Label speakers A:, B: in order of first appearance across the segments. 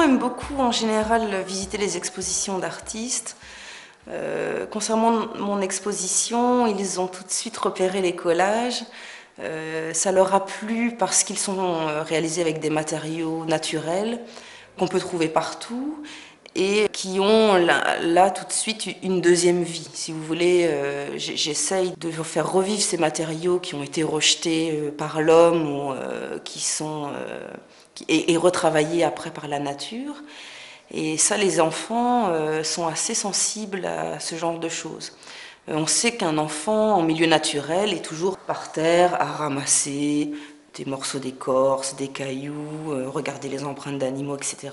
A: aiment beaucoup en général visiter les expositions d'artistes. Concernant mon exposition, ils ont tout de suite repéré les collages. Ça leur a plu parce qu'ils sont réalisés avec des matériaux naturels qu'on peut trouver partout et qui ont là tout de suite une deuxième vie. Si vous voulez, j'essaye de faire revivre ces matériaux qui ont été rejetés par l'homme ou qui sont et retravaillés après par la nature. Et ça, les enfants sont assez sensibles à ce genre de choses. On sait qu'un enfant en milieu naturel est toujours par terre à ramasser des morceaux d'écorce, des cailloux, regarder les empreintes d'animaux, etc.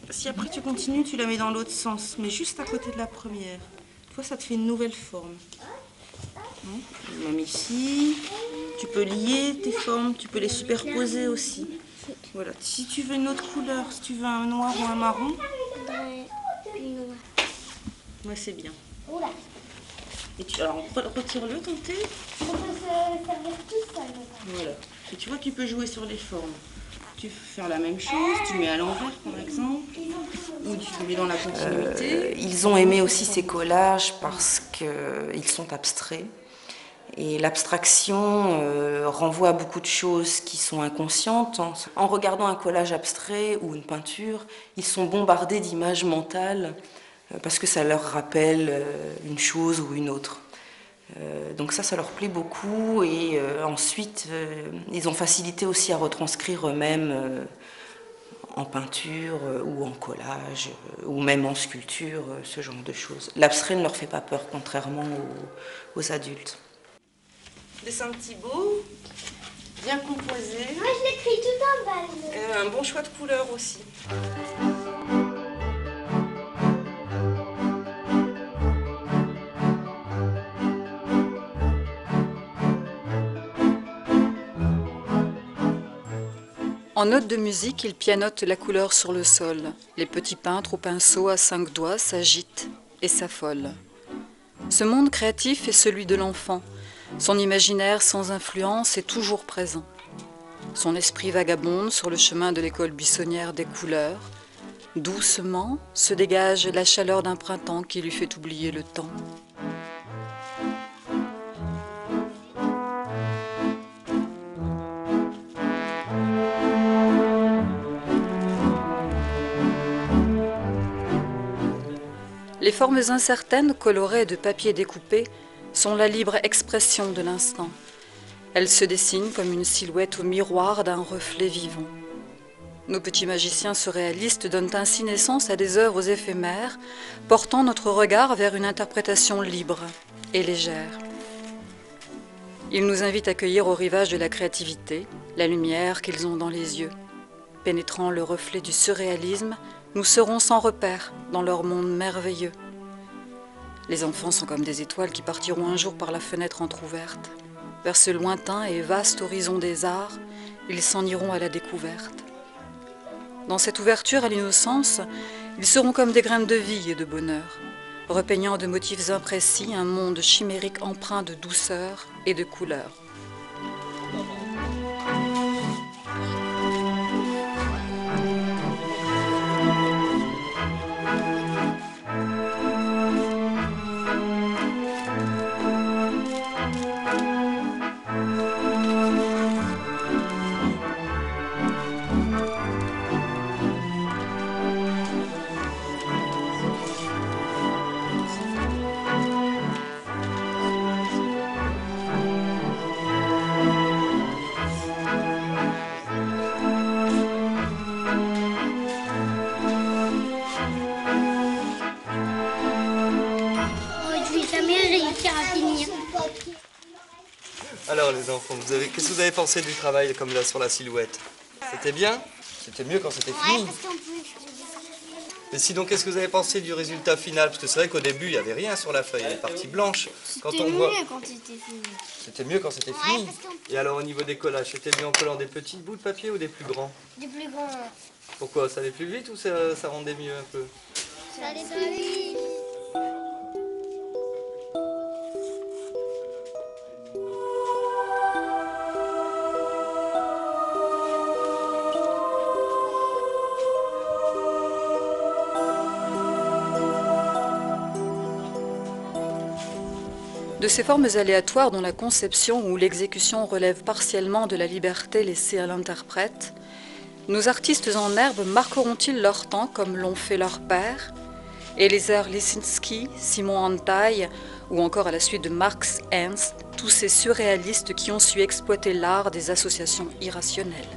A: Si après tu continues, tu la mets dans l'autre sens, mais juste à côté de la première. Tu vois, ça te fait une nouvelle forme. Même ici, tu peux lier tes formes, tu peux les superposer aussi. Voilà. Si tu veux une autre couleur, si tu veux un noir ou un marron, ouais, c'est bien. Et alors, retire-le ton thé.
B: Ça peut se servir tout seul.
A: Voilà. Et tu vois, tu peux jouer sur les formes. Tu peux faire la même chose, tu mets à l'envers par exemple, ou tu mets dans la continuité. Ils ont aimé aussi ces collages parce qu'ils sont abstraits. Et l'abstraction renvoie à beaucoup de choses qui sont inconscientes. En regardant un collage abstrait ou une peinture, ils sont bombardés d'images mentales parce que ça leur rappelle une chose ou une autre. Donc ça leur plaît beaucoup et ensuite ils ont facilité aussi à retranscrire eux-mêmes en peinture ou en collage ou même en sculpture, ce genre de choses. L'abstrait ne leur fait pas peur contrairement aux adultes. Dessin de Thibaut, bien composé.
B: Moi je l'écris tout en bas.
A: Un bon choix de couleurs aussi.
C: En note de musique, il pianote la couleur sur le sol. Les petits peintres au pinceau à 5 doigts s'agitent et s'affolent. Ce monde créatif est celui de l'enfant. Son imaginaire sans influence est toujours présent. Son esprit vagabonde sur le chemin de l'école buissonnière des couleurs. Doucement se dégage la chaleur d'un printemps qui lui fait oublier le temps. Les formes incertaines, colorées de papier découpé, sont la libre expression de l'instant. Elles se dessinent comme une silhouette au miroir d'un reflet vivant. Nos petits magiciens surréalistes donnent ainsi naissance à des œuvres éphémères, portant notre regard vers une interprétation libre et légère. Ils nous invitent à cueillir au rivage de la créativité la lumière qu'ils ont dans les yeux. Pénétrant le reflet du surréalisme, nous serons sans repère dans leur monde merveilleux. Les enfants sont comme des étoiles qui partiront un jour par la fenêtre entr'ouverte. Vers ce lointain et vaste horizon des arts, ils s'en iront à la découverte. Dans cette ouverture à l'innocence, ils seront comme des graines de vie et de bonheur, repeignant de motifs imprécis un monde chimérique empreint de douceur et de couleur.
D: Alors les enfants, qu'est-ce que vous avez pensé du travail comme là sur la silhouette? C'était bien? C'était mieux quand c'était fini. Et sinon, qu'est-ce que vous avez pensé du résultat final? Parce que c'est vrai qu'au début, il n'y avait rien sur la feuille, elle est partie blanche.
B: C'était mieux quand c'était fini.
D: C'était mieux quand c'était fini. Et alors au niveau des collages, c'était mieux en collant des petits bouts de papier ou des plus grands?
B: Des plus grands.
D: Pourquoi? Ça allait plus vite ou ça rendait mieux un peu?
B: Ça allait plus vite.
C: De ces formes aléatoires dont la conception ou l'exécution relève partiellement de la liberté laissée à l'interprète, nos artistes en herbe marqueront-ils leur temps comme l'ont fait leurs pères? Eliezer Lisinski, Simon Antaï ou encore à la suite de Marx Ernst, tous ces surréalistes qui ont su exploiter l'art des associations irrationnelles.